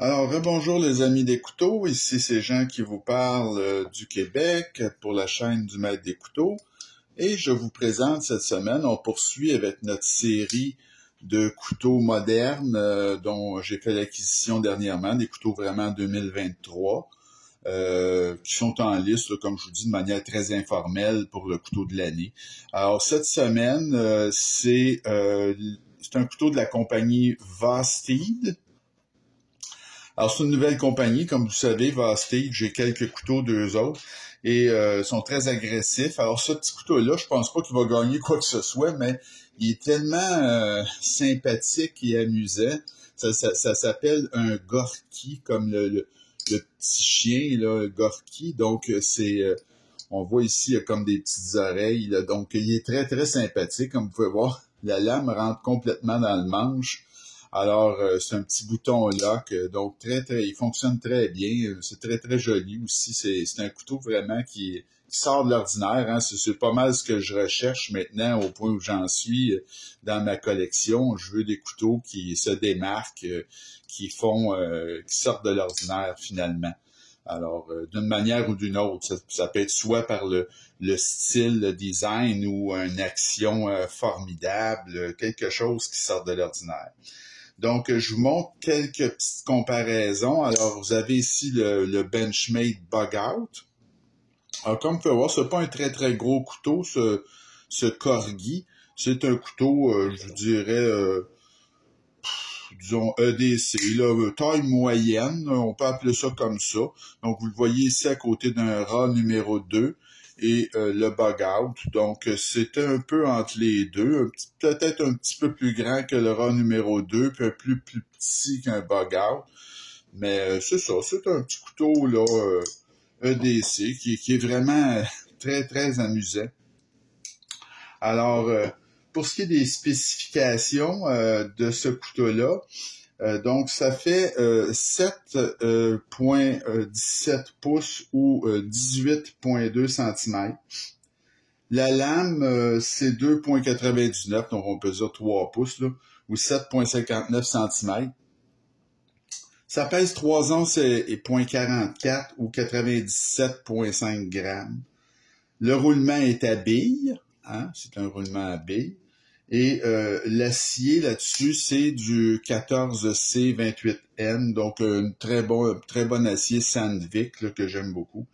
Alors, rebonjour les amis des couteaux, ici c'est Jean qui vous parle du Québec pour la chaîne du Maître des couteaux. Et je vous présente cette semaine, on poursuit avec notre série de couteaux modernes dont j'ai fait l'acquisition dernièrement, des couteaux vraiment 2023, qui sont en liste, là, comme je vous dis, de manière très informelle pour le couteau de l'année. Alors, cette semaine, c'est un couteau de la compagnie Vosteed. Alors, c'est une nouvelle compagnie, comme vous savez, Vosteed, j'ai quelques couteaux d'eux autres, et sont très agressifs. Alors, ce petit couteau-là, je pense pas qu'il va gagner quoi que ce soit, mais il est tellement sympathique et amusant. Ça s'appelle un Gorky, comme le petit chien, là, Gorky. Donc, on voit ici, il y a comme des petites oreilles, là. Donc, il est très, très sympathique. Comme vous pouvez voir, la lame rentre complètement dans le manche. Alors, c'est un petit bouton lock, donc il fonctionne très bien. C'est très, très joli aussi. C'est un couteau vraiment qui sort de l'ordinaire. Hein. C'est pas mal ce que je recherche maintenant au point où j'en suis dans ma collection. Je veux des couteaux qui se démarquent, qui sortent de l'ordinaire finalement. Alors, d'une manière ou d'une autre, ça peut être soit par le style, le design ou une action formidable, quelque chose qui sort de l'ordinaire. Donc, je vous montre quelques petites comparaisons. Alors, vous avez ici le Benchmade Bug Out. Alors, comme vous pouvez voir, c'est pas un très, très gros couteau, ce Corgi. C'est un couteau, je vous dirais, disons, EDC, là, taille moyenne, on peut appeler ça comme ça. Donc, vous le voyez ici à côté d'un rat numéro 2 et le Bug Out. Donc, c'est un peu entre les deux, peut-être un petit peu plus grand que le rat numéro 2, puis un plus petit qu'un Bug Out. Mais c'est ça, c'est un petit couteau là EDC qui est vraiment très, très amusant. Alors, pour ce qui est des spécifications de ce couteau-là, donc ça fait 7,17 pouces ou 18,2 cm. La lame, c'est 2,99, donc on peut dire 3 pouces, là, ou 7,59 cm. Ça pèse 3 onces et 0,44 ou 97,5 grammes. Le roulement est à bille, hein, c'est un roulement à bille. Et l'acier là-dessus, c'est du 14C28N, donc un très bon acier Sandvik là, que j'aime beaucoup.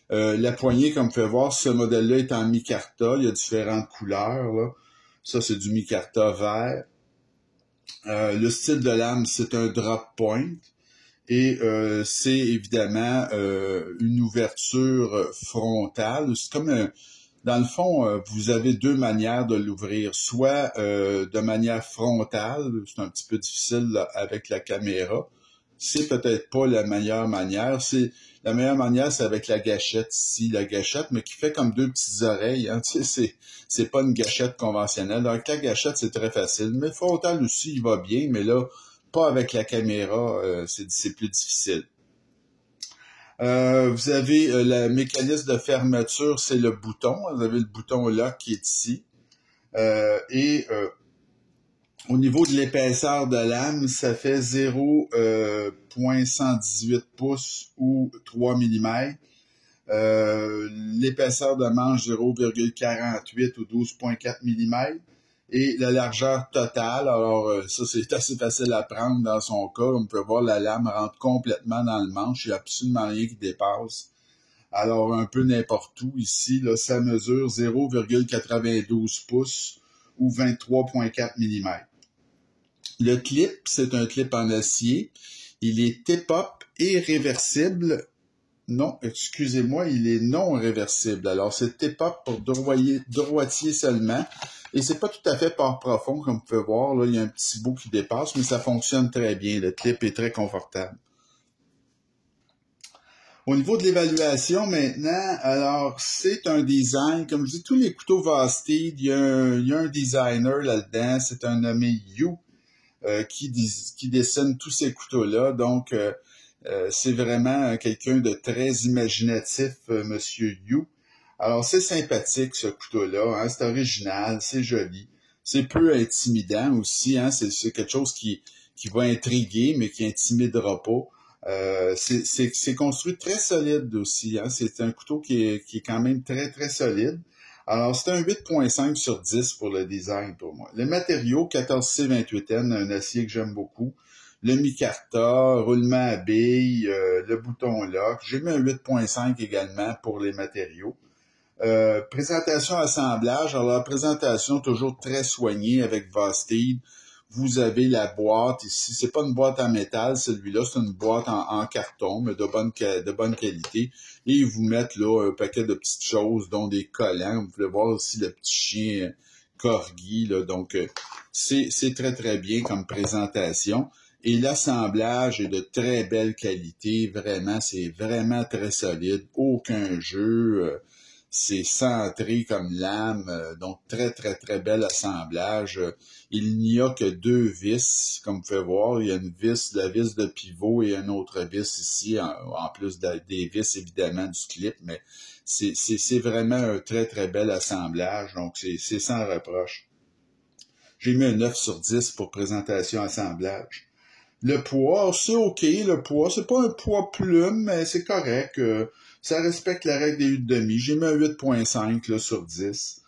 La poignée, comme vous pouvez voir, ce modèle-là est en micarta, il y a différentes couleurs. Là. Ça, c'est du micarta vert. Le style de lame, c'est un drop point. Et c'est évidemment une ouverture frontale. C'est comme dans le fond, vous avez deux manières de l'ouvrir. Soit de manière frontale, c'est un petit peu difficile là, avec la caméra. C'est peut-être pas la meilleure manière. La meilleure manière, c'est avec la gâchette ici, la gâchette, mais qui fait comme deux petites oreilles. Hein. Tu sais, c'est pas une gâchette conventionnelle. Avec la gâchette, c'est très facile. Mais frontale aussi, il va bien, mais là, pas avec la caméra, c'est plus difficile. Vous avez le mécanisme de fermeture, c'est le bouton. Vous avez le bouton là qui est ici. Au niveau de l'épaisseur de lame, ça fait 0,118 pouces ou 3 mm. L'épaisseur de manche, 0,48 ou 12,4 mm. Et la largeur totale, alors ça c'est assez facile à prendre dans son cas. On peut voir la lame rentre complètement dans le manche, il n'y a absolument rien qui dépasse. Alors un peu n'importe où ici, là, ça mesure 0,92 pouces ou 23,4 mm. Le clip, c'est un clip en acier. Il est tip-up et réversible. Non, excusez-moi, il est non réversible. Alors, c'est tip-up pour droitier seulement. Et c'est pas tout à fait port profond, comme vous pouvez voir. Là, il y a un petit bout qui dépasse, mais ça fonctionne très bien. Le clip est très confortable. Au niveau de l'évaluation maintenant, alors, c'est un design. Comme je dis, tous les couteaux Vosteed, il y a un designer là-dedans. C'est un nommé You qui dessine tous ces couteaux-là. Donc, c'est vraiment quelqu'un de très imaginatif, Monsieur You. Alors, c'est sympathique, ce couteau-là. Hein? C'est original, c'est joli. C'est peu intimidant aussi. Hein? C'est quelque chose qui qui va intriguer, mais qui intimidera pas. C'est construit très solide aussi, hein. C'est un couteau qui est quand même très, très solide. Alors, c'est un 8.5 sur 10 pour le design pour moi. Le matériau, 14C28N, un acier que j'aime beaucoup. Le micarta, roulement à billes, le bouton lock. J'ai mis un 8.5 également pour les matériaux. Présentation assemblage. Alors, la présentation toujours très soignée avec Vosteed. Vous avez la boîte ici. C'est pas une boîte en métal, celui-là. C'est une boîte en carton, mais de bonne qualité. Et ils vous mettent là un paquet de petites choses, dont des collants. Vous pouvez voir aussi le petit chien corgi, là. Donc, c'est très, très bien comme présentation. Et l'assemblage est de très belle qualité. Vraiment, c'est vraiment très solide. Aucun jeu. C'est centré comme lame, donc très, très, très bel assemblage. Il n'y a que 2 vis, comme vous pouvez voir. Il y a une vis, la vis de pivot et une autre vis ici, en plus des vis, évidemment, du clip, mais c'est vraiment un très, très bel assemblage, donc c'est sans reproche. J'ai mis un 9 sur 10 pour présentation assemblage. Le poids, c'est OK, le poids. C'est pas un poids plume, mais c'est correct. Ça respecte la règle des 8,5. J'ai mis un 8.5 là, sur 10.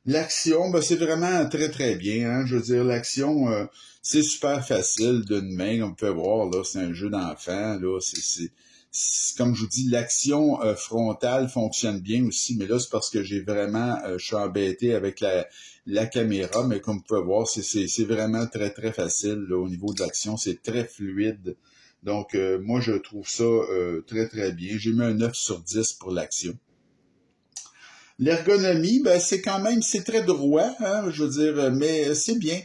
L'action, ben, c'est vraiment très, très bien. Hein? Je veux dire, l'action, c'est super facile d'une main, comme vous pouvez voir. Là, c'est un jeu d'enfant. Là, comme je vous dis, l'action frontale fonctionne bien aussi, mais là, c'est parce que j'ai vraiment, je suis embêté avec la caméra, mais comme vous pouvez voir, c'est vraiment très, très facile là, au niveau de l'action. C'est très fluide. Donc, moi, je trouve ça très, très bien. J'ai mis un 9 sur 10 pour l'action. L'ergonomie, ben, c'est très droit, hein, je veux dire, mais c'est bien.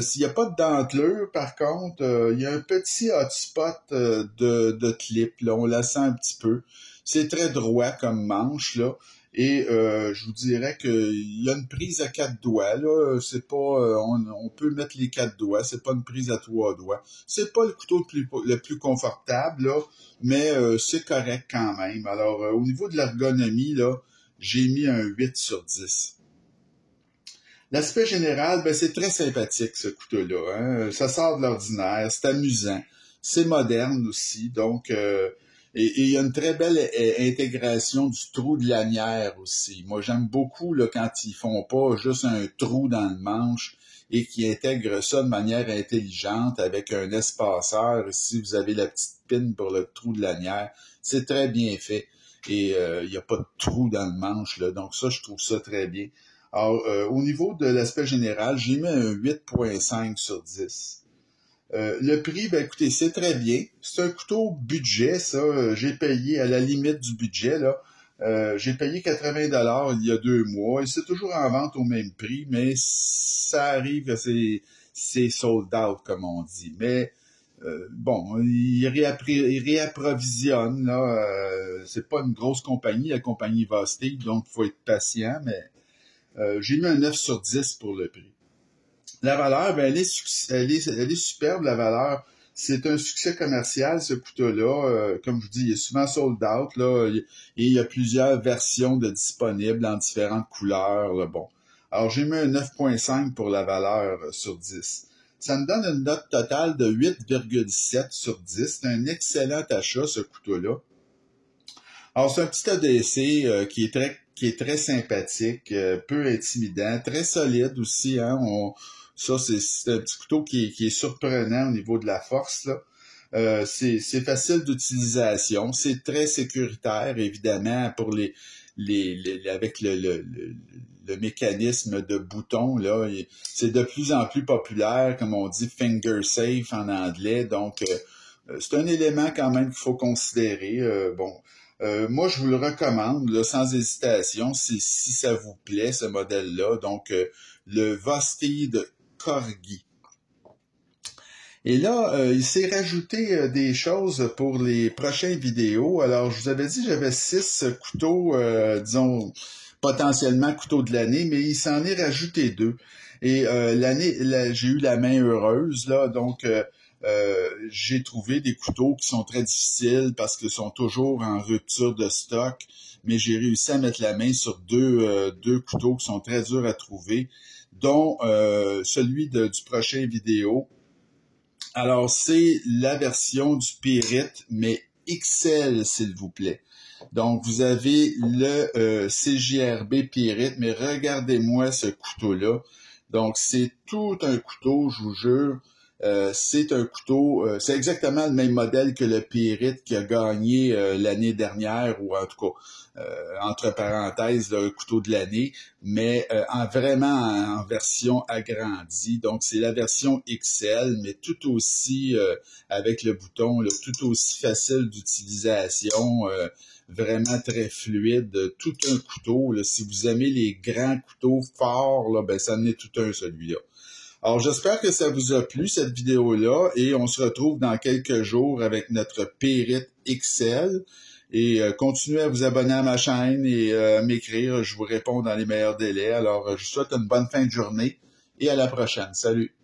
S'il n'y a pas de dentelure, par contre, il y a un petit hotspot de clip, là, on la sent un petit peu. C'est très droit comme manche, là. Et je vous dirais qu'il y a une prise à 4 doigts, là. C'est pas. On peut mettre les 4 doigts, c'est pas une prise à 3 doigts. C'est pas le couteau le plus confortable, là, mais c'est correct quand même. Alors, au niveau de l'ergonomie, là, j'ai mis un 8 sur 10. L'aspect général, ben, c'est très sympathique, ce couteau-là. Hein? Ça sort de l'ordinaire, c'est amusant, c'est moderne aussi. Donc, et il y a une très belle intégration du trou de lanière aussi. Moi, j'aime beaucoup là, quand ils font pas juste un trou dans le manche et qui intègrent ça de manière intelligente avec un espaceur. Ici, vous avez la petite pine pour le trou de lanière. C'est très bien fait. Et il n'y a pas de trou dans le manche, là. Donc ça, je trouve ça très bien. Alors, au niveau de l'aspect général, j'ai mis un 8.5 sur 10. Le prix, ben écoutez, c'est très bien. C'est un couteau budget, ça. J'ai payé à la limite du budget, là. J'ai payé 80$ il y a 2 mois et c'est toujours en vente au même prix, mais ça arrive, c'est sold out, comme on dit. Mais bon, il réapprovisionne, là. C'est pas une grosse compagnie, la compagnie Vosteed, donc il faut être patient, mais j'ai mis un 9 sur 10 pour le prix. La valeur, ben, elle est superbe, la valeur. C'est un succès commercial, ce couteau-là. Comme je vous dis, il est souvent sold out, là, et il y a plusieurs versions de disponibles en différentes couleurs, là, bon. Alors, j'ai mis un 9.5 pour la valeur sur 10. Ça me donne une note totale de 8,7 sur 10. C'est un excellent achat, ce couteau-là. Alors, c'est un petit ADC qui est très sympathique, peu intimidant, très solide aussi. Hein? C'est un petit couteau qui est surprenant au niveau de la force, là. C'est facile d'utilisation, c'est très sécuritaire, évidemment, pour avec le mécanisme de bouton, là. C'est de plus en plus populaire, comme on dit, finger safe en anglais. Donc, c'est un élément quand même qu'il faut considérer. Moi, je vous le recommande, là, sans hésitation, si ça vous plaît, ce modèle-là. Donc, le Vosteed Corgi. Et là, il s'est rajouté des choses pour les prochaines vidéos. Alors, je vous avais dit, j'avais 6 couteaux, disons, potentiellement couteaux de l'année, mais il s'en est rajouté 2. Et j'ai eu la main heureuse, là, donc j'ai trouvé des couteaux qui sont très difficiles parce qu'ils sont toujours en rupture de stock, mais j'ai réussi à mettre la main sur deux couteaux qui sont très durs à trouver, dont celui du prochain vidéo. Alors, c'est la version du Pyrite, mais XL, s'il vous plaît. Donc, vous avez le CJRB Pyrite, mais regardez-moi ce couteau-là. Donc, c'est tout un couteau, je vous jure. C'est un couteau, c'est exactement le même modèle que le Pyrite qui a gagné l'année dernière, ou en tout cas, entre parenthèses, le couteau de l'année, mais vraiment en version agrandie. Donc, c'est la version XL, mais tout aussi, avec le bouton, là, tout aussi facile d'utilisation, vraiment très fluide, tout un couteau. Là, si vous aimez les grands couteaux forts, là, ben ça en est tout un celui-là. Alors, j'espère que ça vous a plu, cette vidéo-là, et on se retrouve dans quelques jours avec notre Pyrite XL. Et continuez à vous abonner à ma chaîne et m'écrire, je vous réponds dans les meilleurs délais. Alors, je vous souhaite une bonne fin de journée et à la prochaine. Salut!